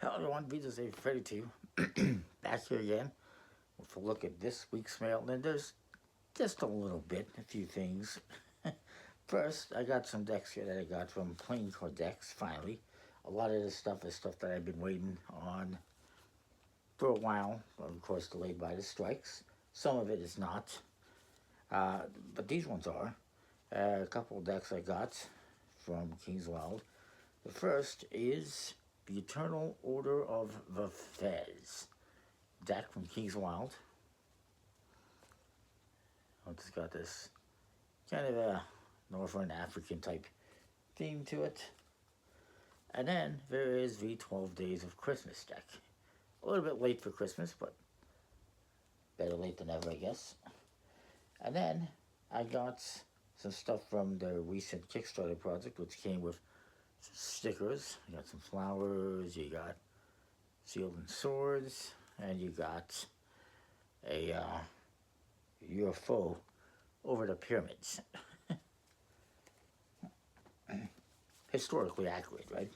Hello everyone, BJ's Freddy to you. Back here again with a look at this week's mail. And there's just a little bit, a few things. First, I got some decks here that I got from Playing Card Decks, finally. A lot of this stuff is stuff that I've been waiting on for a while, of course delayed by the strikes. Some of it is not, but these ones are. A couple of decks I got from King's Wild. The first is the Eternal Order of the Fez deck from King's Wild. It's got this kind of a Northern African type theme to it. And then there is the 12 Days of Christmas deck. A little bit late for Christmas, but better late than never, I guess. And then I got some stuff from the recent Kickstarter project, which came with some stickers. You got some flowers, you got Shield and Swords, and you got a UFO over the pyramids. Historically accurate, right?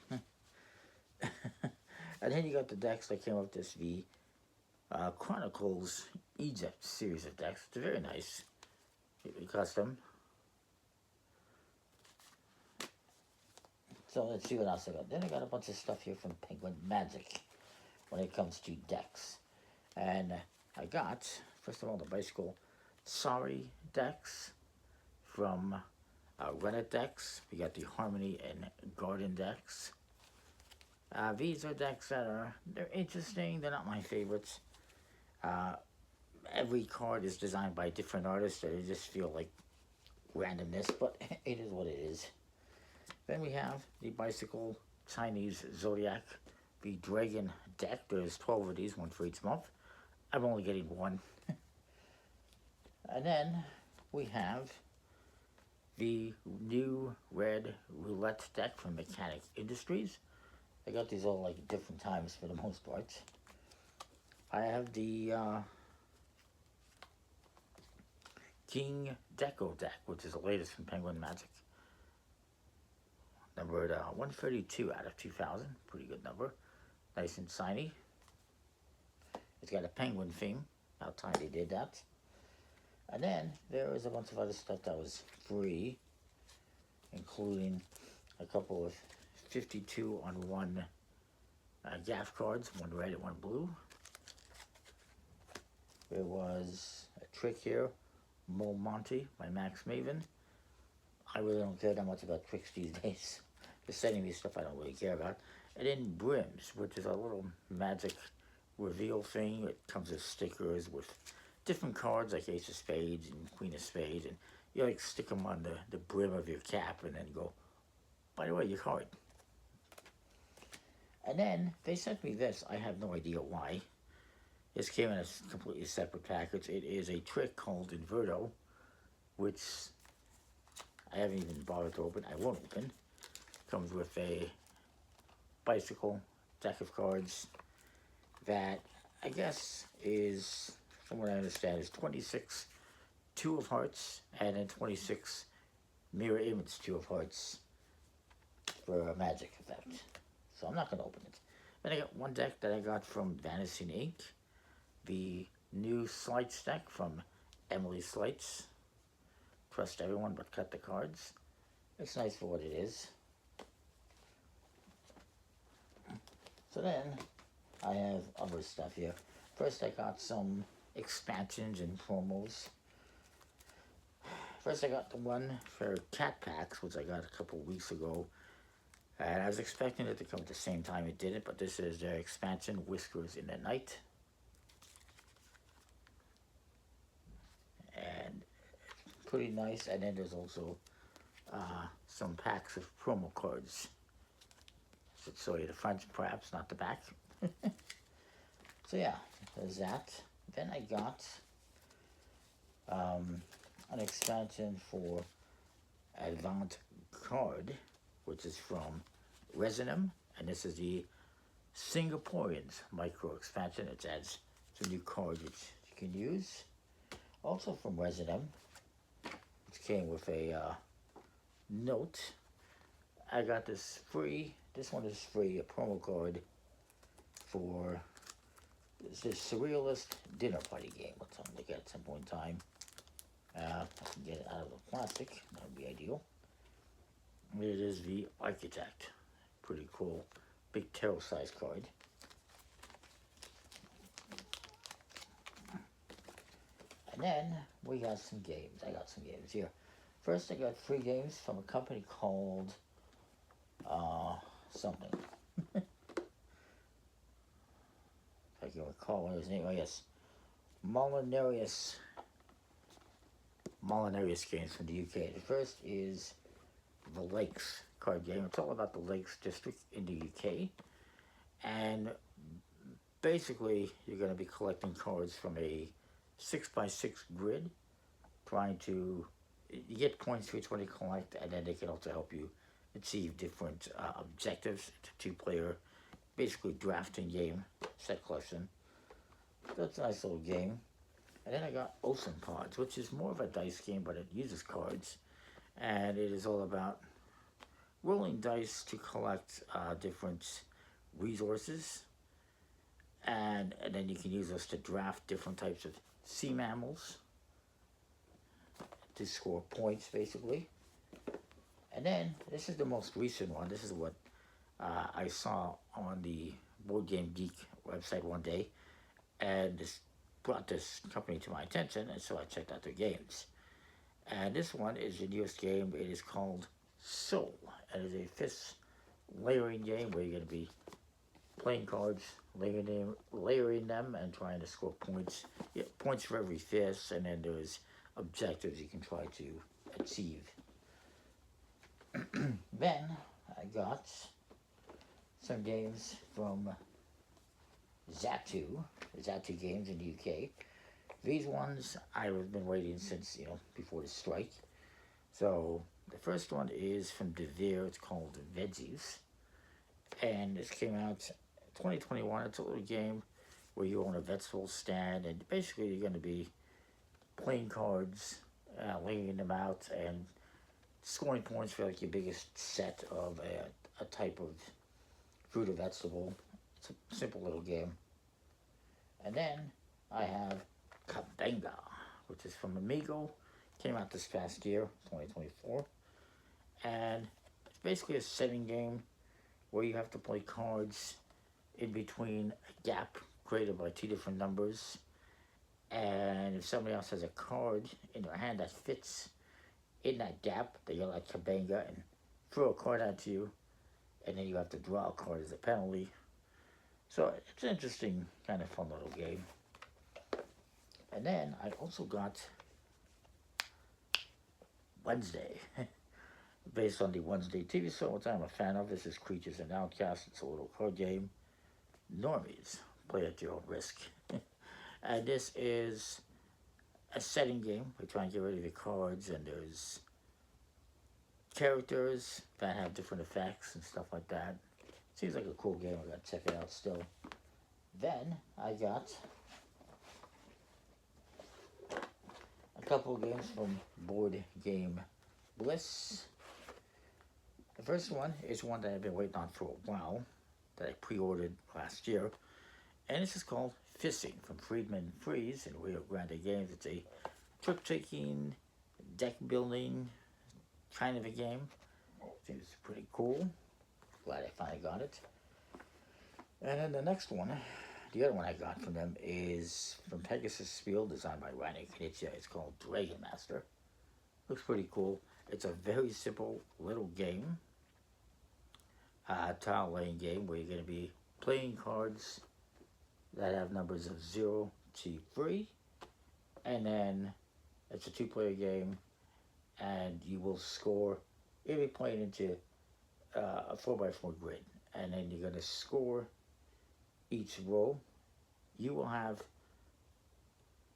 And then you got the decks that came up this the Chronicles Egypt series of decks. It's very nice. Custom. So let's see what else I got. Then I got a bunch of stuff here from Penguin Magic when it comes to decks. And I got, first of all, the Bicycle Sorry decks from Reddit decks. We got the Harmony and Garden decks. These are decks that they're interesting. They're not my favorites. Every card is designed by different artists, so they just feel like randomness, but it is what it is. Then we have the Bicycle Chinese Zodiac, the Dragon deck. There's 12 of these, one for each month. I'm only getting one. And then we have the new Red Roulette deck from Mechanic Industries. I got these all like different times for the most part. I have the King Deco deck, which is the latest from Penguin Magic. Numbered 132 out of 2000. Pretty good number. Nice and shiny. It's got a penguin theme. About time they did that. And then there is a bunch of other stuff that was free, including a couple of 52 on 1 gaff cards, one red and one blue. There was a trick here, Mo Monty by Max Maven. I really don't care that much about tricks these days. Just sending me stuff I don't really care about. And then Brims, which is a little magic reveal thing. It comes with stickers with different cards like Ace of Spades and Queen of Spades. And you like stick them on the brim of your cap and then go, by the way, your card. And then they sent me this. I have no idea why. This came in a completely separate package. It is a trick called Inverto, which I haven't even bothered to open. I won't open. Comes with a bicycle deck of cards that I guess is, from what I understand, is 26 Two of Hearts and then 26 Mirror Image Two of Hearts for a magic effect. So I'm not going to open it. Then I got one deck that I got from Vanishing Ink. The new Slights deck from Emily Slights. Trust everyone but cut the cards. It's nice for what it is. So then I have other stuff here. First I got some expansions and promos. First I got the one for Cat Packs, which I got a couple weeks ago. And I was expecting it to come at the same time. It didn't, but this is their expansion, Whiskers in the Night. And pretty nice. And then there's also some packs of promo cards. Should show you the front, perhaps, not the back. So yeah, there's that. Then I got an expansion for Avant Card, which is from Resonum, and this is the Singaporeans micro expansion. It adds some new cards which you can use. Also from Resonum, which came with a note. I got this free, this one is free, a promo card for this is Surrealist Dinner Party game. Let's look at some point in time. I can get it out of the plastic. That would be ideal. It is the Architect. Pretty cool. Big tarot size card. And then we got some games. I got some games here. First, I got 3 games from a company called something. If I can recall what his name. Oh yes, Molinarius games from the UK. The first is the Lakes card game. It's all about the Lakes District in the UK, and basically you're going to be collecting cards from a 6x6 grid, trying to you get points for each one you collect, and then they can also help you achieve different objectives. It's a 2-player, basically drafting game, set collection. That's a nice little game. And then I got Ocean Pods, which is more of a dice game, but it uses cards. And it is all about rolling dice to collect different resources. And then you can use those to draft different types of sea mammals to score points, basically. And then, this is the most recent one. This is what I saw on the Board Game Geek website one day. And this brought this company to my attention, and so I checked out their games. And this one is the newest game. It is called Soul. It is a fist layering game where you're going to be playing cards, layering them, and trying to score points. You get points for every fist, and then there's objectives you can try to achieve. Then I got some games from Zatu Games in the UK. These ones I've been waiting since, before the strike. So the first one is from Devere. It's called Veggies, and this came out 2021. It's a little game where you own a vegetable stand, and basically you're going to be playing cards, laying them out, and scoring points for like your biggest set of a type of fruit or vegetable. It's a simple little game. And then I have Cabenga, which is from Amigo. Came out this past year, 2024. And it's basically a setting game where you have to play cards in between a gap created by 2 different numbers. And if somebody else has a card in their hand that fits in that gap, they go like Cabenga and throw a card at you, and then you have to draw a card as a penalty. So it's an interesting, kind of fun little game. And then I also got Wednesday, based on the Wednesday TV show, which I'm a fan of. This is Creatures and Outcasts. It's a little card game. Normies, play at your own risk. And this is a setting game. We try and get rid of your cards, and there's characters that have different effects and stuff like that. Seems like a cool game. I gotta check it out still. Then I got a couple of games from Board Game Bliss. The first one is one that I've been waiting on for a while, that I pre-ordered last year, and this is called Fishing from Friedman Freeze and Rio Grande Games. It's a trick-taking, deck-building kind of a game. I think it's pretty cool. Glad I finally got it. And then the next one, the other one I got from them, is from Pegasus Spiel, designed by Rainer Knizia. It's called Dragon Master. Looks pretty cool. It's a very simple little game, tile laying game, where you're going to be playing cards that have numbers of 0 to 3, and then it's a 2-player game, and you will score. You'll be playing into a 4x4 grid, and then you're going to score each row. You will have,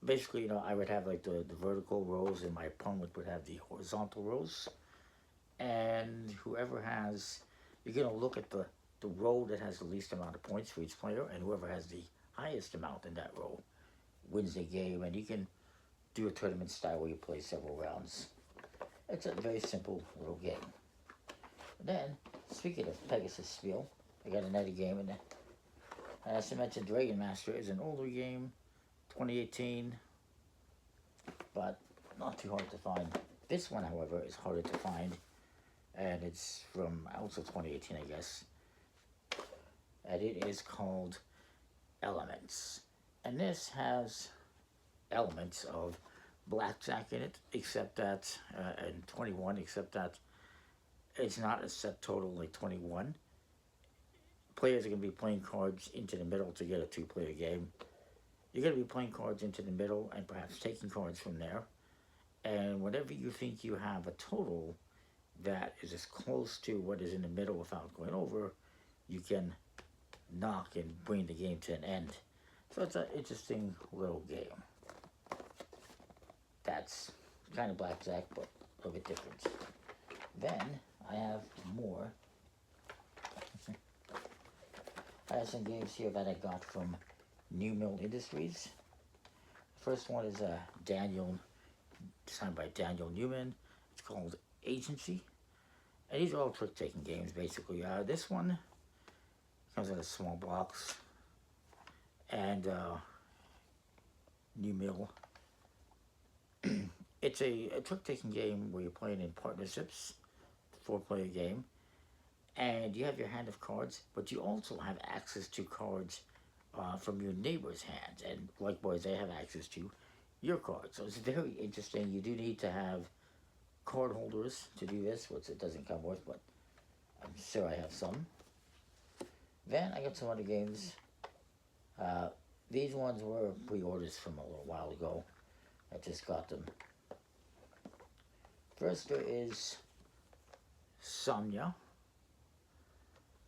basically, I would have like the vertical rows, and my opponent would have the horizontal rows, and whoever has, you're going to look at the row that has the least amount of points for each player, and whoever has the highest amount in that row wins the game. And you can do a tournament style where you play several rounds. It's a very simple little game. And then, speaking of Pegasus Spiel, I got another game in As I mentioned, Dragon Master is an older game, 2018, but not too hard to find. This one, however, is harder to find, and it's from also 2018, I guess. And it is called Elements. And this has elements of blackjack in it, except that, and 21, except that it's not a set total like 21. Players are going to be playing cards into the middle to get a two-player game. You're going to be playing cards into the middle and perhaps taking cards from there. And whenever you think you have a total that is as close to what is in the middle without going over, you can knock and bring the game to an end. So it's an interesting little game. That's kind of blackjack, but a little bit different. Then I have more. I have some games here that I got from New Mill Industries. The first one is designed by Daniel Newman. It's called Agency. And these are all trick-taking games, basically. This one comes in a small box. And New Mill. It's a trick-taking game where you're playing in partnerships, 4-player game. And you have your hand of cards, but you also have access to cards from your neighbor's hands. And likewise, they have access to your cards. So it's very interesting. You do need to have card holders to do this, which it doesn't come with, but I'm sure I have some. Then I got some other games. These ones were pre-orders from a little while ago. I just got them. First there is Samya,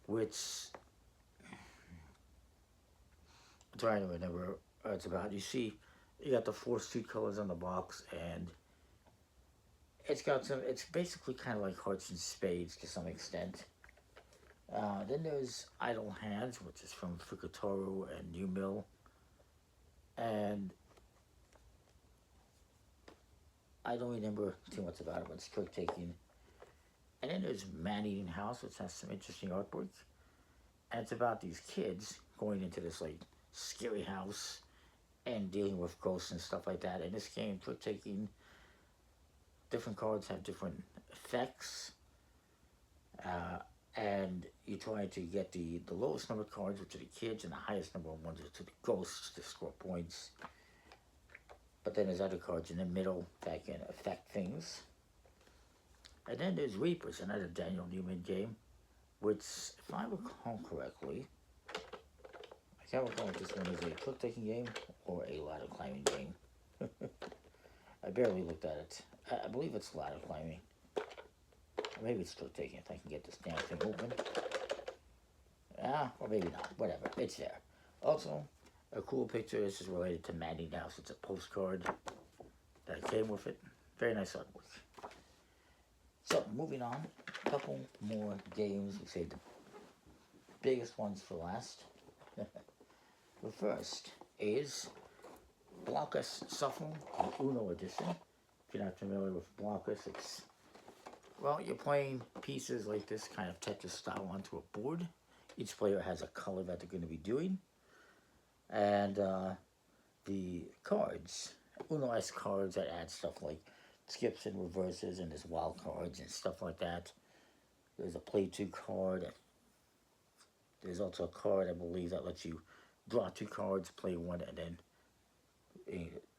which I'm trying to remember what it's about. You see, you got the 4 street colors on the box, and it's basically kind of like Hearts and Spades to some extent. Then there's Idle Hands, which is from Fukutaru and New Mill. And I don't remember too much about it, but it's trick-taking. And then there's Man-Eating House, which has some interesting artwork. And it's about these kids going into this, like, scary house and dealing with ghosts and stuff like that. In this game, trick-taking, different cards have different effects. And you try to get the lowest number of cards, which are the kids, and the highest number of ones, which are the ghosts, to score points. But then there's other cards in the middle that can affect things. And then there's Reapers, another Daniel Newman game, which, if I recall correctly, I can't recall if this one is a trick-taking game or a ladder climbing game. I barely looked at it. I believe it's ladder climbing. Or maybe it's trick-taking if I can get this damn thing open. Or maybe not. Whatever. It's there. Also, a cool picture. This is related to Man-Eating House. It's a postcard that came with it. Very nice artwork. So, moving on. A couple more games. We saved the biggest ones for last. The first is Blockus Shuffle, the Uno edition. If you're not familiar with Blockus, it's, well, you're playing pieces like this kind of Tetris style onto a board. Each player has a color that they're going to be doing. And the cards, Uno-esque cards that add stuff like skips and reverses, and there's wild cards and stuff like that. There's a play 2 card. There's also a card, I believe, that lets you draw 2 cards, play 1, and then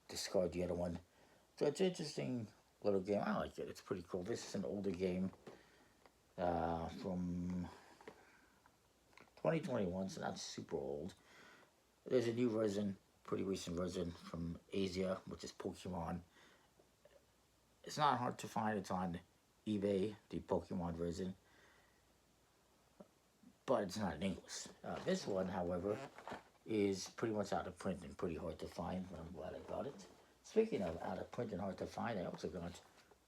discard the other one. So it's an interesting little game. I like it. It's pretty cool. This is an older game from 2021, so not super old. There's a new version, pretty recent version from Asia, which is Pokemon. It's not hard to find. It's on eBay, the Pokemon version. But it's not in English. This one, however, is pretty much out of print and pretty hard to find, but I'm glad I got it. Speaking of out of print and hard to find, I also got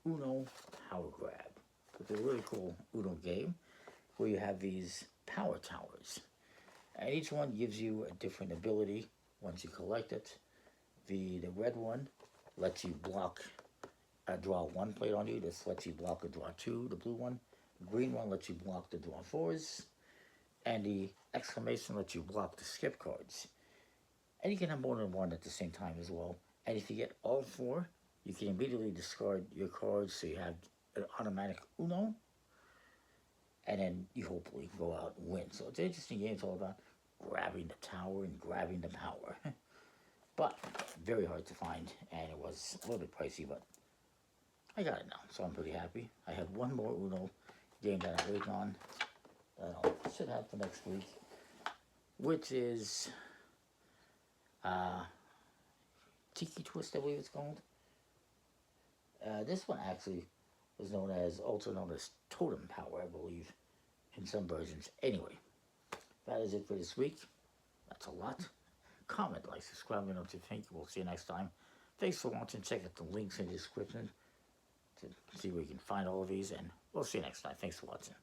Uno Power Grab. It's a really cool Uno game where you have these power towers. And each one gives you a different ability once you collect it. The red one lets you block a draw 1 played on you. This lets you block a draw 2, the blue one. The green one lets you block the draw 4s. and the exclamation lets you block the skip cards. And you can have more than one at the same time as well. And if you get all four, you can immediately discard your cards so you have an automatic Uno. And then you hopefully go out and win. So it's an interesting game. It's all about grabbing the tower and grabbing the power. But very hard to find, and it was a little bit pricey, but I got it now, so I'm pretty happy. I have one more Uno game that I'm waiting on. I should have for next week, which is Tiki Twist, I believe it's called. This one actually was also known as Totem Power, I believe, in some versions. Anyway, that is it for this week. That's a lot. Comment, like, subscribe, let me know what you think. We'll see you next time. Thanks for watching. Check out the links in the description to see where you can find all of these, and we'll see you next time. Thanks for watching.